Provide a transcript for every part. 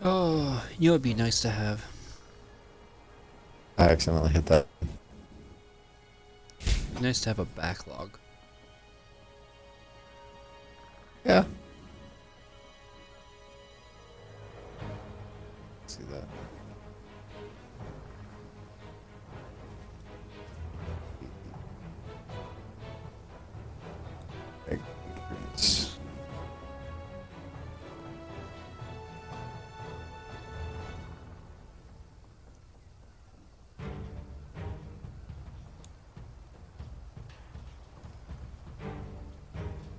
Oh, you know it'd be nice to have. I accidentally hit that. Be nice to have a backlog. Yeah. See that. It's-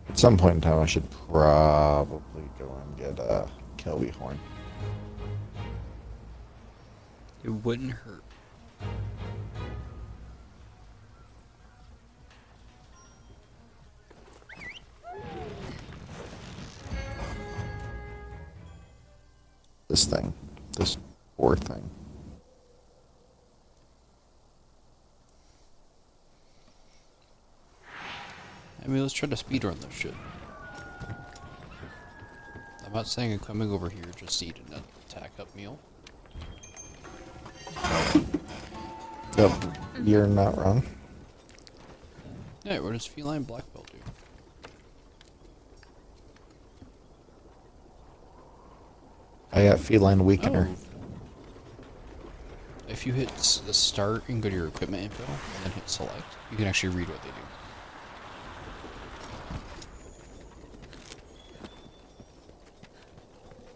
At some point in time, I should probably go and get a Kelby horn. It wouldn't hurt. This thing. This poor thing. I mean, let's try to speedrun this shit. I'm not saying I'm coming over here just to eat an attack up meal. Yep, you're not wrong. Yeah, what does feline black belt do? I got feline weakener. Oh. If you hit the start and go to your equipment info, and then hit select, you can actually read what they do.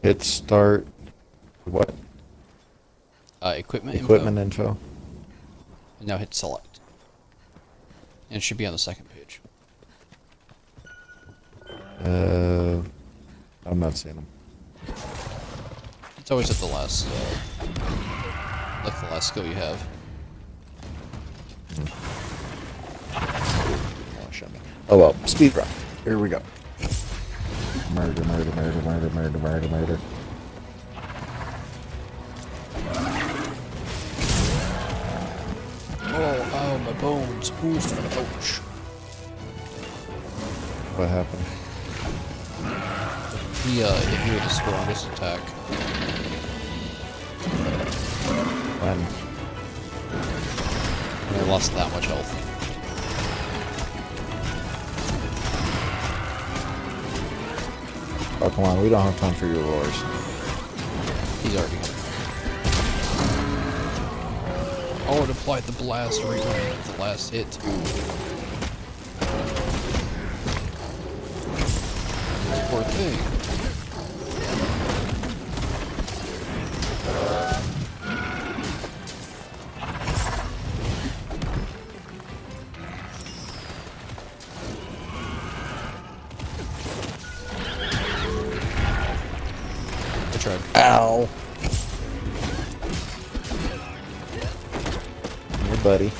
Hit start. What? Equipment Equipment info, info. and now hit select. And it should be on the second page. I'm not seeing them. It's always at the last, like the last skill you have. Oh, show me. Oh well, speed run. Here we go. Murder, murder, murder, murder, murder, murder, murder. Oh, ow, my bones. Oof, ouch. What happened? He hit you with the strongest attack. When? And I lost that much health. Oh, come on. We don't have time for your roars. He's already hit. Oh, it applied the blast right at the last hit. Poor thing. I tried. Ow. Hey, buddy.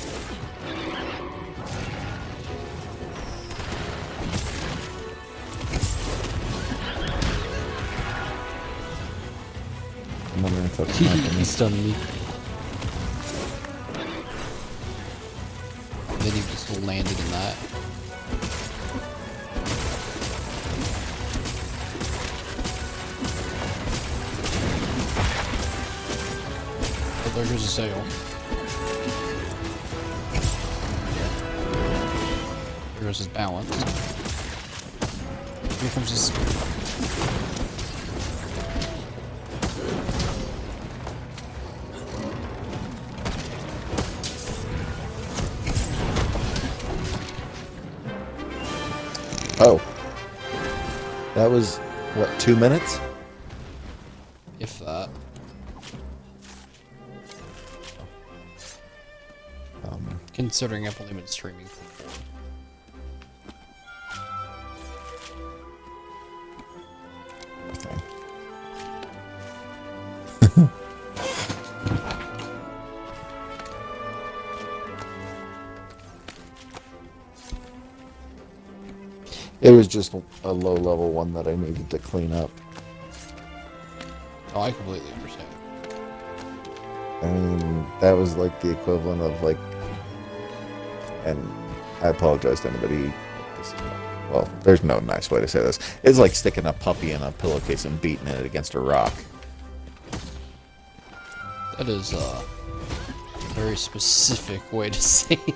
I'm wondering if that's not He stunned me. And then he just landed in that. Oh, there goes a sail. There goes his balance. Here comes his spear. Oh. That was, what, 2 minutes? If that. Considering I've only been streaming for 4. Thing. It was just a low level one that I needed to clean up. Oh, I completely understand. I mean, that was like the equivalent of like, and I apologize to anybody. Well, there's no nice way to say this. It's like sticking a puppy in a pillowcase and beating it against a rock. That is a very specific way to say it.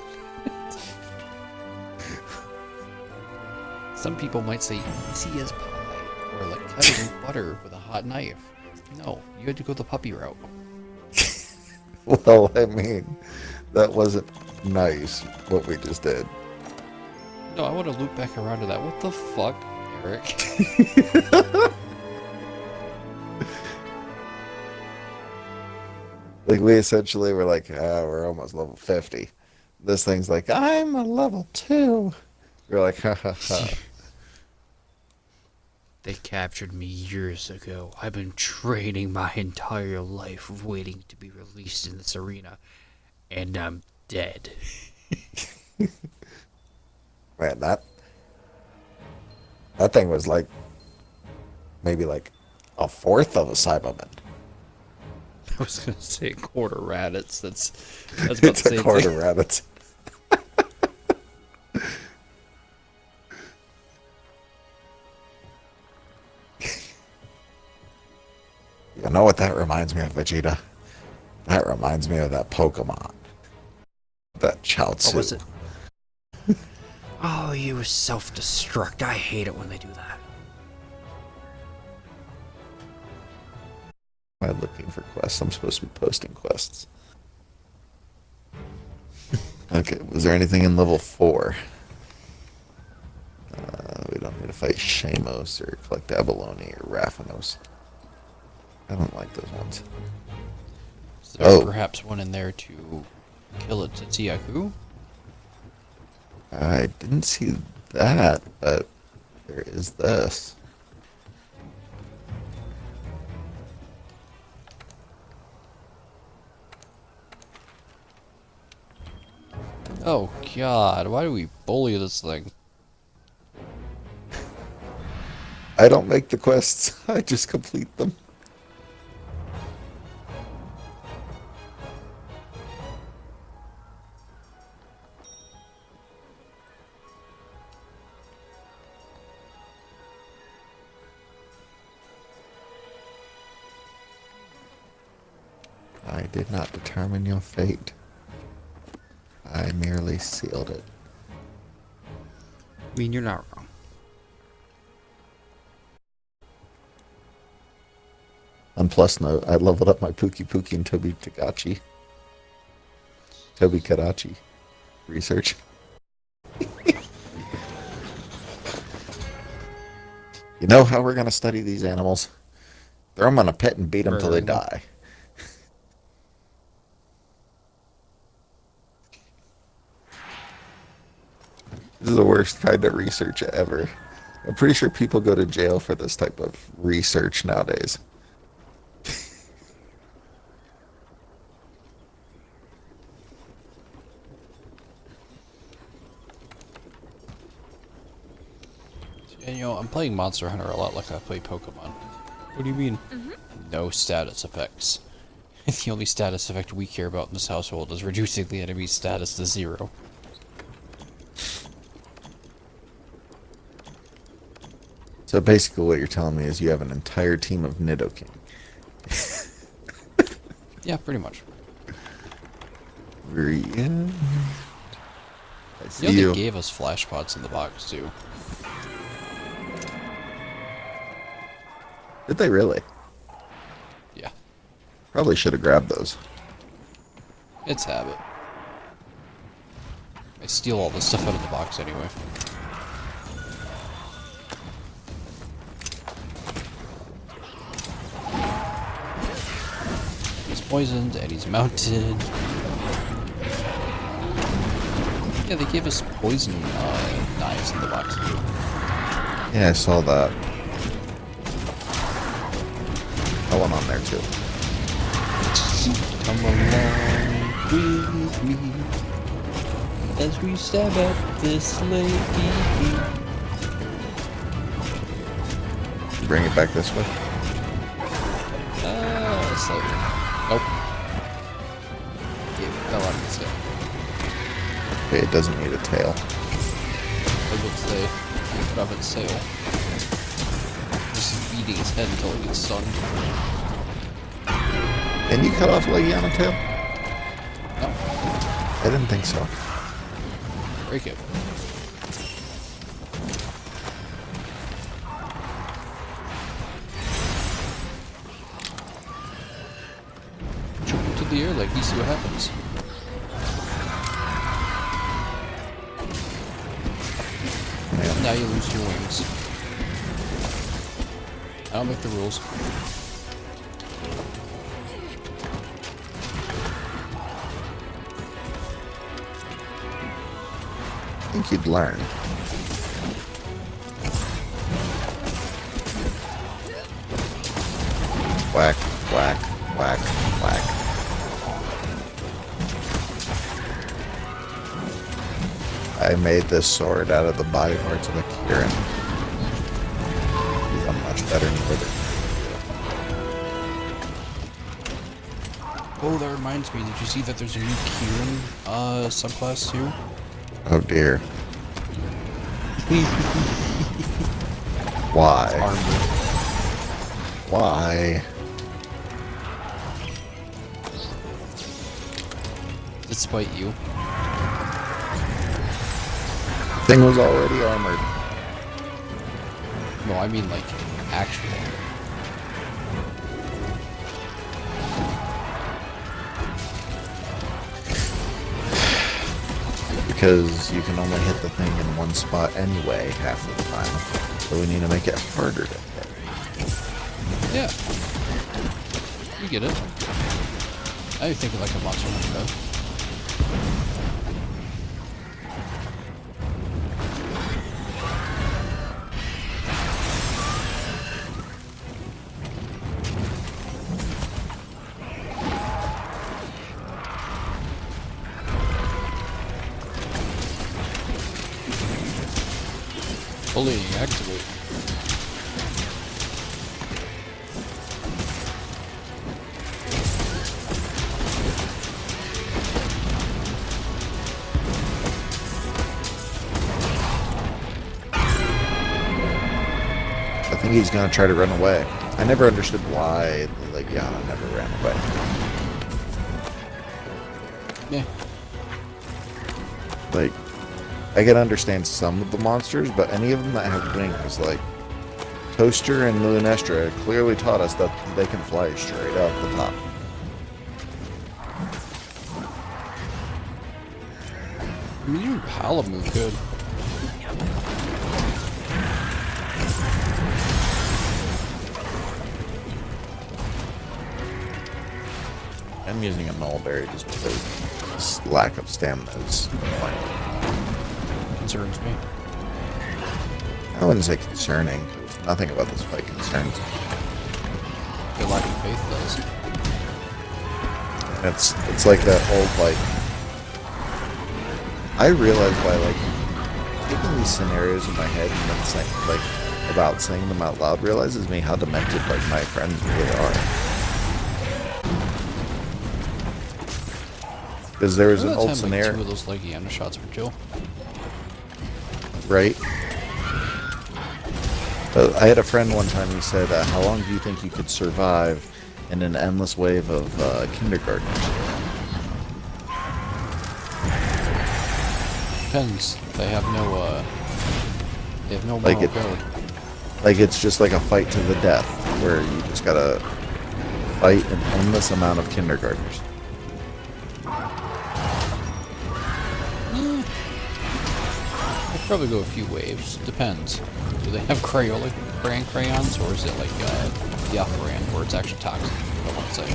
Some people might say easy as pie, or like cutting butter with a hot knife. No, you had to go the puppy route. Well, I mean, that wasn't nice, what we just did. No, I want to loop back around to that. What the fuck, Eric? Like, we essentially were like, we're almost level 50. This thing's like, I'm a level 2. We're like, ha ha ha. They captured me years ago. I've been training my entire life waiting to be released in this arena. And I'm dead. Man, that thing was like, maybe like a fourth of a Cyberman. I was gonna say quarter radits. That's about It's the a same quarter thing. rabbit. You know what that reminds me of, Vegeta? That reminds me of that Pokemon. That Chaozu. What was it? Oh, you self-destruct. I hate it when they do that. Am I looking for quests? I'm supposed to be posting quests. Okay, was there anything in level 4? We don't need to fight Shamos or collect Abalone or Raffinos. I don't like those ones. Is there perhaps one in there to kill a Tsuyaku? I didn't see that, but there is this. Oh god, why do we bully this thing? I don't make the quests, I just complete them. I did not determine your fate. I merely sealed it. I mean, you're not wrong. On plus note, I leveled up my Pookie Pookie and Toby Kadachi. Toby Kadachi. Research. You know how we're going to study these animals? Throw them on a pit and beat them till they die. This is the worst kind of research ever. I'm pretty sure people go to jail for this type of research nowadays. And you know, I'm playing Monster Hunter a lot like I play Pokemon. What do you mean? No status effects. The only status effect we care about in this household is reducing the enemy's status to 0. So basically what you're telling me is you have an entire team of Nidoking. Yeah, pretty much. Brilliant. I see You know, you. they gave us flash pots in the box, too. Did they really? Yeah. Probably should have grabbed those. It's habit. I steal all this stuff out of the box anyway. He's poisoned and he's mounted. Yeah, they gave us poison knives in the box too. Yeah, I saw that. That one on there too. Come along with me as we stab at this lady. Bring it back this way. Slightly. Nope. Yeah, fell out of the tail. Okay, it doesn't need a tail. I would say, cut off its tail. Just eating its head until it gets stunned. Can you cut off leggy on a tail? No, I didn't think so. break it. Jump into the air like you see what happens. Yeah. Now you lose your wings. I don't make the rules. I think you'd learn. Whack, whack, whack, whack. I made this sword out of the body parts of a Kieran. He's a much better northern. Oh, that reminds me. Did you see that there's a new Kieran subclass too? Oh dear. Why? Armor. Why? Despite you. Thing was already armored. No, I mean like actual. Because you can only hit the thing in one spot anyway half of the time. So we need to make it harder to hit. Yeah. You get it. Now you're thinking like a monster hunter does. Fully activate. I think he's gonna try to run away. I never understood why the Legiana never ran away. Yeah. Like, I can understand some of the monsters, but any of them that have wings, like Toaster and Lunestra, clearly taught us that they can fly straight out the top. I mean, even Palamute could. I'm using a Nullberry just because this lack of stamina is annoying. Concerns me. I wouldn't say concerning, because nothing about this fight concerns me. Your lack of faith does. It's like that old, like, I realize by, like, taking these scenarios in my head and then saying, like, about saying them out loud realizes me how demented, like, my friends really are. Because there was an old scenario. Two of those Legiana shots were chill. Right? I had a friend one time who said, how long do you think you could survive in an endless wave of kindergartners? Depends. They have no Like moral code. Like it's just like a fight to the death, where you just gotta fight an endless amount of kindergartners. I'll probably go a few waves. Depends. Do they have Crayola brand crayons, or is it like the Alpha brand where it's actually toxic? I won't say.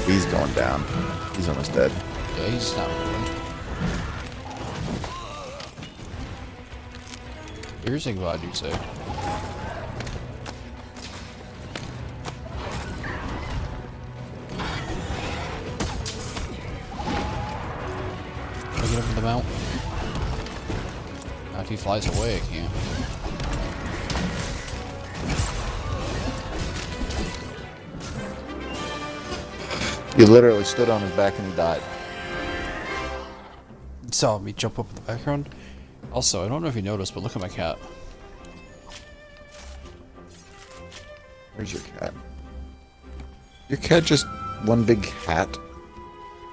He's going down. He's almost dead. Yeah, he's not moving. Here's a glad you say. Can I get up to the mount? Now if he flies away, I can't. You literally stood on his back and he died. saw me jump up in the background. Also, I don't know if you noticed, but look at my cat. Where's your cat? Your cat just one big hat?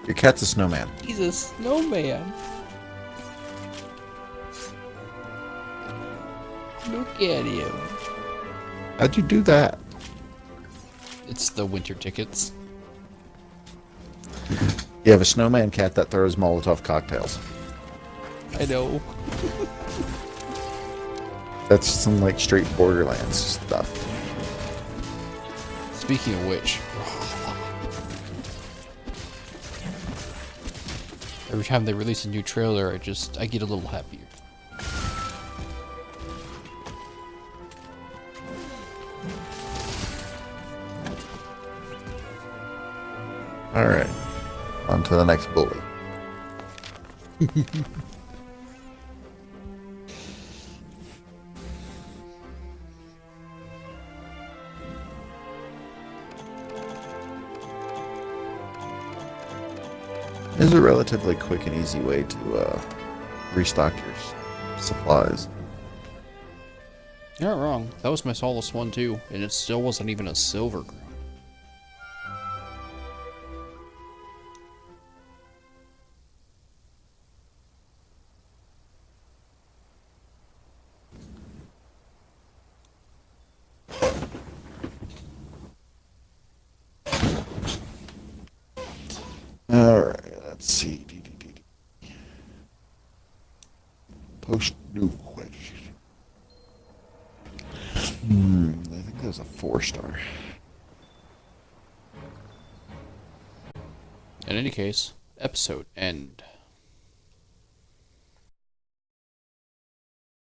Your cat's a snowman. He's a snowman. Look at him. How'd you do that? It's the winter tickets. You have a snowman cat that throws Molotov cocktails. I know. That's some like straight Borderlands stuff. Speaking of which, every time they release a new trailer, I get a little happier. Alright. On to the next bully. This is a relatively quick and easy way to restock your supplies. You're not wrong. That was my Solace one too, and it still wasn't even a silver crown. Alright, let's see. Post new question. I think that was a 4-star. In any case, episode end.